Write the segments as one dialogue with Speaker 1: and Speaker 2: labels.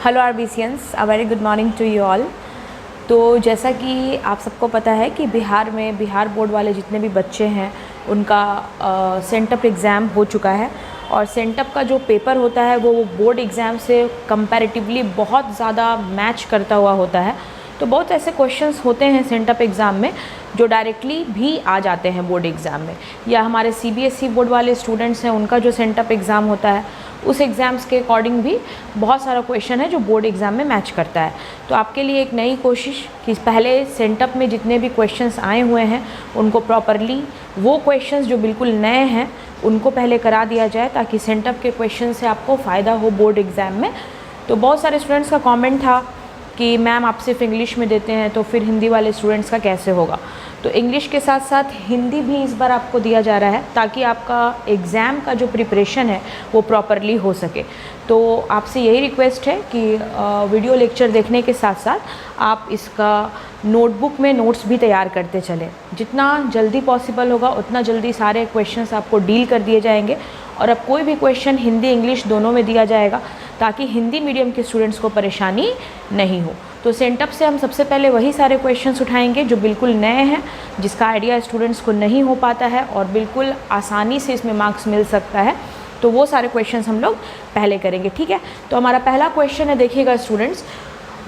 Speaker 1: Hello RBCians, a very good morning to you all. तो जैसा कि आप सबको पता है कि बिहार बोर्ड वाले जितने भी बच्चे हैं उनका सेंटअप एग्ज़ाम हो चुका है और सेंटअप का जो पेपर होता है वो बोर्ड एग्ज़ाम से कंपैरेटिवली बहुत ज़्यादा मैच करता हुआ होता है। तो बहुत ऐसे क्वेश्चंस होते हैं सेंटअप एग्ज़ाम में जो डायरेक्टली भी आ जाते हैं बोर्ड एग्ज़ाम में, या हमारे सीबीएसई बोर्ड वाले स्टूडेंट्स हैं उनका जो सेंटअप एग्ज़ाम होता है उस एग्ज़ाम्स के अकॉर्डिंग भी बहुत सारा क्वेश्चन है जो बोर्ड एग्ज़ाम में मैच करता है। तो आपके लिए एक नई कोशिश कि पहले सेंटअप में जितने भी क्वेश्चंस आए हुए हैं उनको प्रॉपरली वो क्वेश्चंस जो बिल्कुल नए हैं उनको पहले करा दिया जाए ताकि सेंटअप के क्वेश्चन से आपको फ़ायदा हो बोर्ड एग्ज़ाम में। तो बहुत सारे स्टूडेंट्स का कॉमेंट था कि मैम आप सिर्फ इंग्लिश में देते हैं तो फिर हिंदी वाले स्टूडेंट्स का कैसे होगा। तो इंग्लिश के साथ साथ हिंदी भी इस बार आपको दिया जा रहा है ताकि आपका एग्ज़ाम का जो प्रिपरेशन है वो प्रॉपरली हो सके। तो आपसे यही रिक्वेस्ट है कि वीडियो लेक्चर देखने के साथ साथ आप इसका नोटबुक में नोट्स भी तैयार करते चलें। जितना जल्दी पॉसिबल होगा उतना जल्दी सारे क्वेश्चंस आपको डील कर दिए जाएंगे और अब कोई भी क्वेश्चन हिंदी इंग्लिश दोनों में दिया जाएगा ताकि हिंदी मीडियम के स्टूडेंट्स को परेशानी नहीं हो। तो सेंटअप से हम सबसे पहले वही सारे क्वेश्चंस उठाएंगे जो बिल्कुल नए हैं, जिसका आइडिया स्टूडेंट्स को नहीं हो पाता है और बिल्कुल आसानी से इसमें मार्क्स मिल सकता है। तो वो सारे क्वेश्चंस हम लोग पहले करेंगे, ठीक है। तो हमारा पहला क्वेश्चन है, देखिएगा students,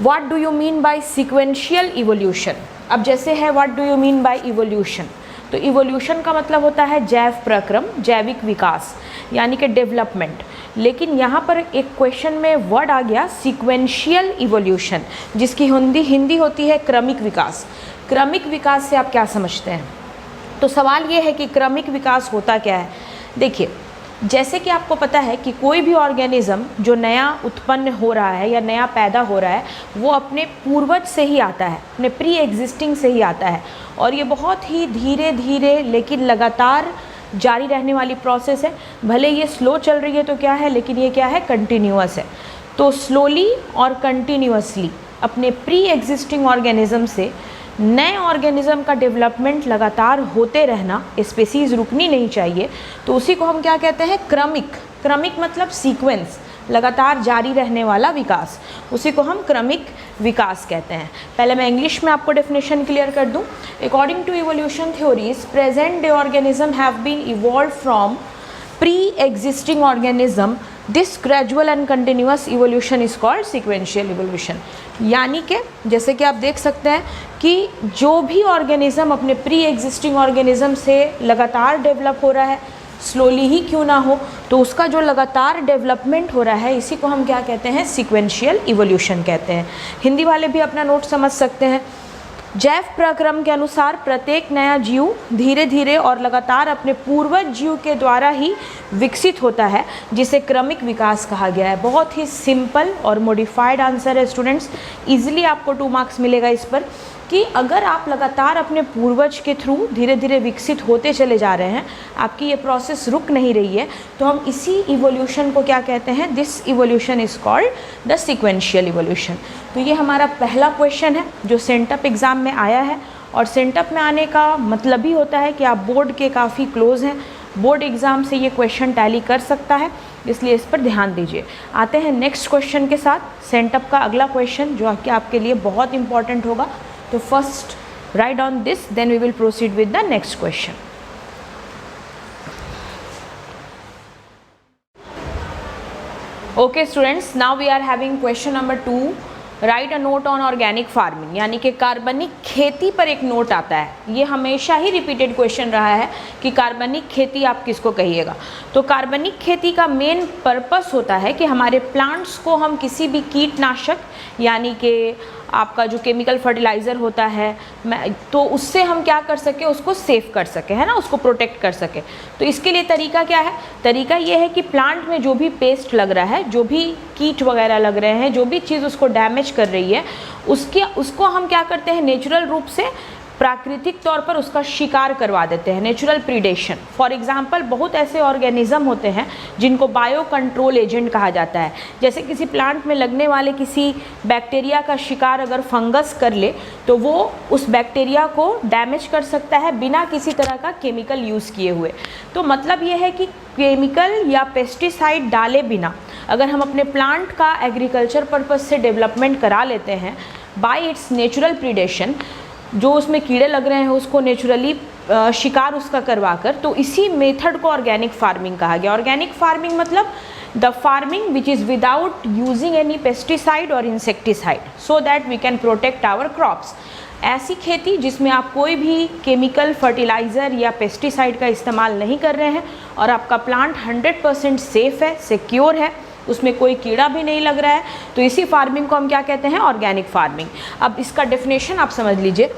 Speaker 1: what do you mean by sequential evolution. अब जैसे है what do you mean by evolution, तो इवोल्यूशन का मतलब होता है जैव प्रक्रम, जैविक विकास यानी कि डेवलपमेंट। लेकिन यहाँ पर एक क्वेश्चन में वर्ड आ गया सीक्वेंशियल इवोल्यूशन, जिसकी हिंदी होती है क्रमिक विकास। क्रमिक विकास से आप क्या समझते हैं? तो सवाल ये है कि क्रमिक विकास होता क्या है। देखिए, जैसे कि आपको पता है कि कोई भी ऑर्गेनिज्म जो नया उत्पन्न हो रहा है या नया पैदा हो रहा है वो अपने पूर्वज से ही आता है, अपने प्री एग्जिस्टिंग से ही आता है और ये बहुत ही धीरे धीरे लेकिन लगातार जारी रहने वाली प्रोसेस है। भले ये स्लो चल रही है तो क्या है, लेकिन ये क्या है, कंटिन्यूअस है। तो स्लोली और कंटिन्यूअसली अपने प्री एग्जिस्टिंग ऑर्गेनिज्म से नए ऑर्गेनिज्म का डेवलपमेंट लगातार होते रहना, स्पेसीज रुकनी नहीं चाहिए। तो उसी को हम क्या कहते हैं, क्रमिक। क्रमिक मतलब सीक्वेंस, लगातार जारी रहने वाला विकास, उसी को हम क्रमिक विकास कहते हैं। पहले मैं इंग्लिश में आपको डेफिनेशन क्लियर कर दूं। According to evolution theories, present day organism have been evolve from pre existing organism. This gradual and continuous evolution is called sequential evolution. यानी कि जैसे कि आप देख सकते हैं कि जो भी ऑर्गेनिज्म अपने प्री एग्जिस्टिंग ऑर्गेनिज्म से लगातार डेवलप हो रहा है, स्लोली ही क्यों ना हो, तो उसका जो लगातार डेवलपमेंट हो रहा है इसी को हम क्या कहते हैं, सीक्वेंशियल इवोल्यूशन कहते हैं। हिंदी वाले भी अपना नोट समझ सकते हैं। जैव प्रक्रम के अनुसार प्रत्येक नया जीव धीरे धीरे और लगातार अपने पूर्वज जीव के द्वारा ही विकसित होता है, जिसे क्रमिक विकास कहा गया है। बहुत ही सिंपल और मॉडिफाइड आंसर है स्टूडेंट्स। इजीली आपको 2 मार्क्स मिलेगा इस पर कि अगर आप लगातार अपने पूर्वज के थ्रू धीरे धीरे विकसित होते चले जा रहे हैं, आपकी ये प्रोसेस रुक नहीं रही है, तो हम इसी इवोल्यूशन को क्या कहते हैं, this evolution is called the sequential evolution. तो ये हमारा पहला क्वेश्चन है जो सेंटअप एग्ज़ाम में आया है और सेंटअप में आने का मतलब ही होता है कि आप बोर्ड के काफ़ी क्लोज हैं, बोर्ड एग्ज़ाम से ये क्वेश्चन टैली कर सकता है, इसलिए इस पर ध्यान दीजिए। आते हैं नेक्स्ट क्वेश्चन के साथ, सेंटअप का अगला क्वेश्चन जो कि आपके लिए बहुत इंपॉर्टेंट होगा। तो first write on this, then we will proceed with the next question. Okay students, now we are having question number 2. Right a note on organic farming, यानी कि कार्बनिक खेती पर एक नोट आता है। ये हमेशा ही रिपीटेड क्वेश्चन रहा है कि कार्बनिक खेती आप किसको कहिएगा। तो कार्बनिक खेती का मेन पर्पस होता है कि हमारे प्लांट्स को हम किसी भी कीटनाशक यानी कि आपका जो केमिकल फर्टिलाइज़र होता है तो उससे हम क्या कर सके, उसको सेव कर सके, है ना, उसको प्रोटेक्ट कर सके। तो इसके लिए तरीका क्या है, तरीका ये है कि प्लांट में जो भी पेस्ट लग रहा है, जो भी कीट वगैरह लग रहे हैं, जो भी चीज़ उसको डैमेज कर रही है, उसको हम क्या करते हैं, नेचुरल रूप से प्राकृतिक तौर पर उसका शिकार करवा देते हैं, नेचुरल प्रीडेशन। फॉर एग्जांपल बहुत ऐसे ऑर्गेनिज्म होते हैं जिनको बायो कंट्रोल एजेंट कहा जाता है। जैसे किसी प्लांट में लगने वाले किसी बैक्टीरिया का शिकार अगर फंगस कर ले तो वो उस बैक्टीरिया को डैमेज कर सकता है बिना किसी तरह का केमिकल यूज़ किए हुए। तो मतलब ये है कि केमिकल या पेस्टिसाइड डाले बिना अगर हम अपने प्लांट का एग्रीकल्चर पर्पज से डेवलपमेंट करा लेते हैं बाय इट्स नेचुरल प्रीडेशन, जो उसमें कीड़े लग रहे हैं उसको नेचुरली शिकार उसका करवा कर, तो इसी मेथड को ऑर्गेनिक फार्मिंग कहा गया। ऑर्गेनिक फार्मिंग मतलब the farming which is without using any pesticide और insecticide so that we can protect our crops. ऐसी खेती जिसमें आप कोई भी केमिकल फर्टिलाइज़र या पेस्टिसाइड का इस्तेमाल नहीं कर रहे हैं और आपका प्लांट 100% सेफ़ है, सिक्योर है, उसमें कोई कीड़ा भी नहीं लग रहा है, तो इसी फार्मिंग को हम क्या कहते हैं? Organic farming. अब इसका डेफिनेशन आप समझ लीजिए।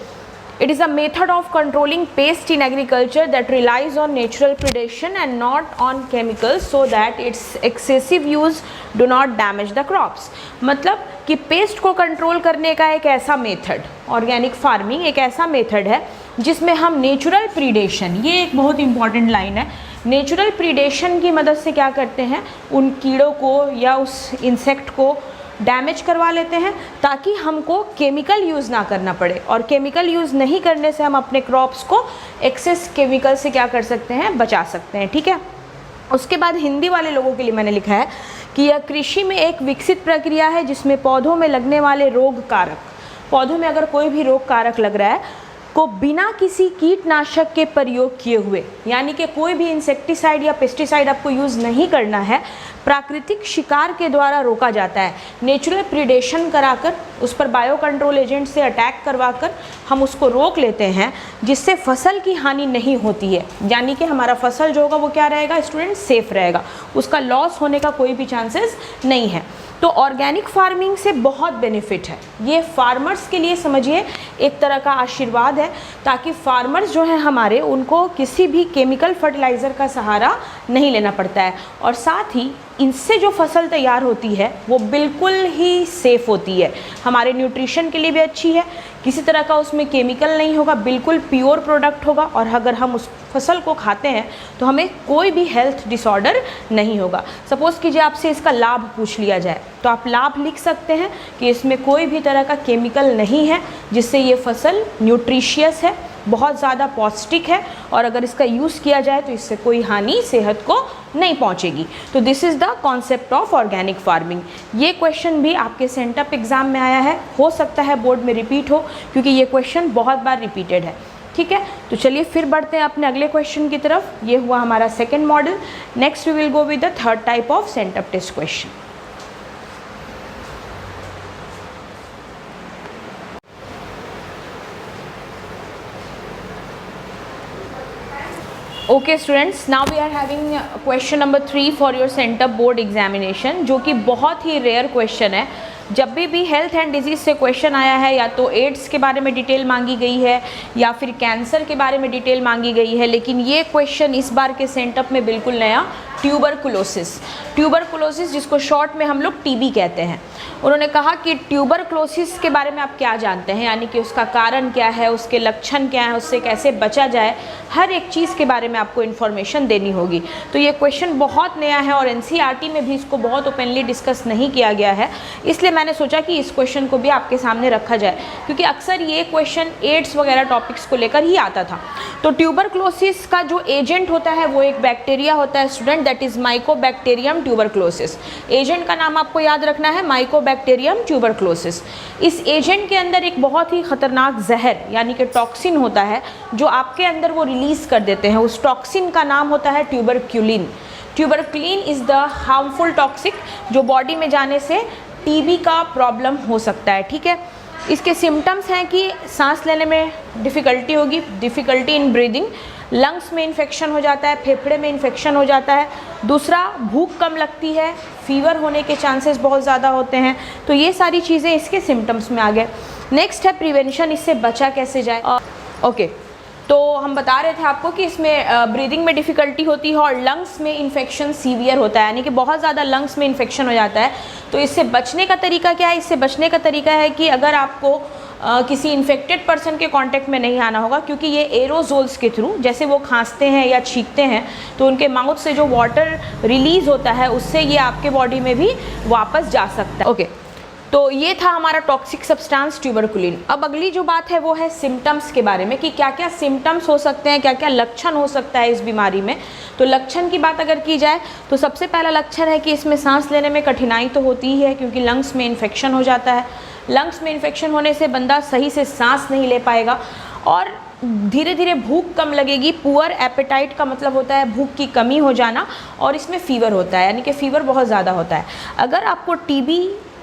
Speaker 1: It is a method of controlling pest in agriculture that relies on natural predation and not on chemicals so that its excessive use do not damage the crops। मतलब कि paste को control करने का एक ऐसा मेथड, ऑर्गेनिक फार्मिंग एक ऐसा method है जिसमें हम नेचुरल प्रीडेशन, ये एक बहुत इंपॉर्टेंट लाइन है, नेचुरल प्रीडेशन की मदद से क्या करते हैं? उन कीड़ों को या उस इंसेक्ट को डैमेज करवा लेते हैं ताकि हमको केमिकल यूज़ ना करना पड़े, और केमिकल यूज़ नहीं करने से हम अपने क्रॉप्स को एक्सेस केमिकल से क्या कर सकते हैं? बचा सकते हैं। ठीक है। उसके बाद हिंदी वाले लोगों के लिए मैंने लिखा है कि यह कृषि में एक विकसित प्रक्रिया है जिसमें पौधों में लगने वाले रोग कारक, पौधों में अगर कोई भी रोग कारक लग रहा है को बिना किसी कीटनाशक के प्रयोग किए हुए, यानी कि कोई भी इंसेक्टिसाइड या पेस्टिसाइड आपको यूज़ नहीं करना है, प्राकृतिक शिकार के द्वारा रोका जाता है। नेचुरल प्रीडेशन कराकर उस पर बायो कंट्रोल एजेंट से अटैक करवाकर हम उसको रोक लेते हैं, जिससे फसल की हानि नहीं होती है, यानी कि हमारा फसल जो होगा वो क्या रहेगा स्टूडेंट? सेफ रहेगा, उसका लॉस होने का कोई भी चांसेस नहीं है। तो ऑर्गेनिक फार्मिंग से बहुत बेनिफिट है, ये फार्मर्स के लिए समझिए एक तरह का आशीर्वाद है, ताकि फार्मर्स जो हैं हमारे, उनको किसी भी केमिकल फर्टिलाइज़र का सहारा नहीं लेना पड़ता है, और साथ ही इनसे जो फसल तैयार होती है वो बिल्कुल ही सेफ़ होती है, हमारे न्यूट्रिशन के लिए भी अच्छी है, किसी तरह का उसमें केमिकल नहीं होगा, बिल्कुल प्योर प्रोडक्ट होगा, और अगर हम उस फसल को खाते हैं तो हमें कोई भी हेल्थ डिसऑर्डर नहीं होगा। सपोज़ कीजिए आपसे इसका लाभ पूछ लिया जाए तो आप लाभ लिख सकते हैं कि इसमें कोई भी तरह का केमिकल नहीं है, जिससे ये फसल न्यूट्रिशियस है, बहुत ज़्यादा पौष्टिक है, और अगर इसका यूज़ किया जाए तो इससे कोई हानि सेहत को नहीं पहुंचेगी। तो this is the concept of organic farming. ये क्वेश्चन भी आपके सेंटअप एग्ज़ाम में आया है, हो सकता है बोर्ड में रिपीट हो, क्योंकि ये क्वेश्चन बहुत बार रिपीटेड है। ठीक है, तो चलिए फिर बढ़ते हैं अपने अगले क्वेश्चन की तरफ। ये हुआ हमारा second model. Next we will go with the third type of sent up test question. Okay students, now we are having question number 3 for your sent up board examination, जो कि बहुत ही रेयर क्वेश्चन है। जब भी हेल्थ एंड डिजीज़ से question आया है, या तो एड्स के बारे में डिटेल मांगी गई है या फिर कैंसर के बारे में डिटेल मांगी गई है, लेकिन ये क्वेश्चन इस बार के सेंटअप में बिल्कुल नया, ट्यूबरकुलोसिस। ट्यूबरकुलोसिस जिसको शॉर्ट में हम लोग टीबी कहते हैं। उन्होंने कहा कि ट्यूबरकुलोसिस के बारे में आप क्या जानते हैं, यानी कि उसका कारण क्या है, उसके लक्षण क्या है, उससे कैसे बचा जाए, हर एक चीज़ के बारे में आपको इन्फॉर्मेशन देनी होगी। तो ये क्वेश्चन बहुत नया है और एनसीईआरटी में भी इसको बहुत ओपनली डिस्कस नहीं किया गया है, इसलिए मैंने सोचा कि इस क्वेश्चन को भी आपके सामने रखा जाए, क्योंकि अक्सर ये क्वेश्चन एड्स वगैरह टॉपिक्स को लेकर ही आता था। तो ट्यूबरकुलोसिस का जो एजेंट होता है वो एक बैक्टीरिया होता है student, that is Mycobacterium tuberculosis. Agent का नाम आपको याद रखना है, माइकोबैक्टीरियम ट्यूबरकुलोसिस। इस एजेंट के अंदर एक बहुत ही खतरनाक जहर यानी कि टॉक्सिन होता है, जो आपके अंदर वो रिलीज़ कर देते हैं। उस टॉक्सिन का नाम होता है tuberculin. Tuberculin is the harmful toxic, जो बॉडी में जाने से टीबी का प्रॉब्लम हो सकता है। ठीक है, इसके सिम्टम्स हैं कि सांस लेने में डिफ़िकल्टी होगी, डिफ़िकल्टी इन ब्रीदिंग, लंग्स में इन्फेक्शन हो जाता है, फेफड़े में इन्फेक्शन हो जाता है। दूसरा, भूख कम लगती है, फीवर होने के चांसेस बहुत ज़्यादा होते हैं। तो ये सारी चीज़ें इसके सिम्टम्स में आ गए। नेक्स्ट है प्रिवेंशन, इससे बचा कैसे जाए। ओके, तो हम बता रहे थे आपको कि इसमें ब्रीदिंग में डिफ़िकल्टी होती है और लंग्स में इन्फेक्शन सीवियर होता है, यानी कि बहुत ज़्यादा लंग्स में इन्फेक्शन हो जाता है। तो इससे बचने का तरीका क्या है? इससे बचने का तरीका है कि अगर आपको किसी इन्फेक्टेड पर्सन के कांटेक्ट में नहीं आना होगा, क्योंकि ये एरोजोल्स के थ्रू, जैसे वो खांसते हैं या छींकते हैं तो उनके माउथ से जो वाटर रिलीज़ होता है उससे ये आपके बॉडी में भी वापस जा सकता है। ओके, तो ये था हमारा टॉक्सिक सब्सटेंस ट्यूबरकुलिन। अब अगली जो बात है वो है सिम्टम्स के बारे में कि क्या क्या सिम्टम्स हो सकते हैं, क्या क्या लक्षण हो सकता है इस बीमारी में। तो लक्षण की बात अगर की जाए तो सबसे पहला लक्षण है कि इसमें सांस लेने में कठिनाई तो होती ही है, क्योंकि लंग्स में इन्फेक्शन हो जाता है। लंग्स में इन्फेक्शन होने से बंदा सही से सांस नहीं ले पाएगा और धीरे धीरे भूख कम लगेगी। पुअर एपेटाइट का मतलब होता है भूख की कमी हो जाना, और इसमें फीवर होता है, यानी कि फीवर बहुत ज़्यादा होता है। अगर आपको टीबी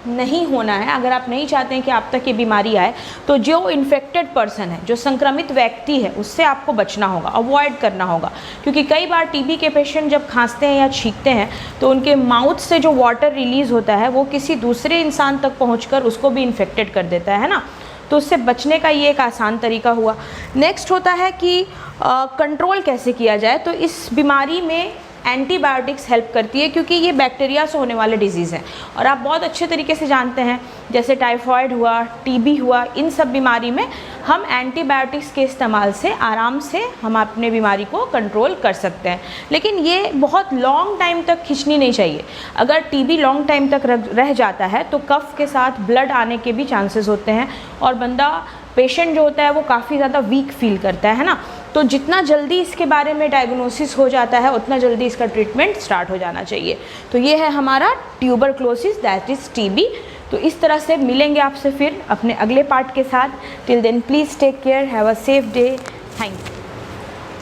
Speaker 1: नहीं होना है, अगर आप नहीं चाहते हैं कि आप तक ये बीमारी आए, तो जो इन्फेक्टेड पर्सन है, जो संक्रमित व्यक्ति है, उससे आपको बचना होगा, अवॉइड करना होगा। क्योंकि कई बार टीबी के पेशेंट जब खांसते हैं या छींकते हैं तो उनके माउथ से जो वाटर रिलीज़ होता है वो किसी दूसरे इंसान तक पहुंचकर उसको भी इन्फेक्टेड कर देता है ना। तो उससे बचने का ये एक आसान तरीका हुआ। नेक्स्ट होता है कि कंट्रोल कैसे किया जाए। तो इस बीमारी में एंटीबायोटिक्स हेल्प करती है, क्योंकि ये बैक्टीरिया से होने वाले डिजीज़ हैं और आप बहुत अच्छे तरीके से जानते हैं, जैसे टाइफॉइड हुआ, टीबी हुआ, इन सब बीमारी में हम एंटीबायोटिक्स के इस्तेमाल से आराम से हम अपने बीमारी को कंट्रोल कर सकते हैं। लेकिन ये बहुत लॉन्ग टाइम तक खींचनी नहीं चाहिए। अगर टीबी लॉन्ग टाइम तक रह जाता है तो कफ के साथ ब्लड आने के भी चांसेस होते हैं और बंदा, पेशेंट जो होता है वो काफ़ी ज़्यादा वीक फील करता है ना। तो जितना जल्दी इसके बारे में डायग्नोसिस हो जाता है उतना जल्दी इसका ट्रीटमेंट स्टार्ट हो जाना चाहिए। तो ये है हमारा ट्यूबरक्लोसिस, दैट इज़ टीबी। तो इस तरह से मिलेंगे आपसे फिर अपने अगले पार्ट के साथ। Till then please take care, have a safe day, thank you.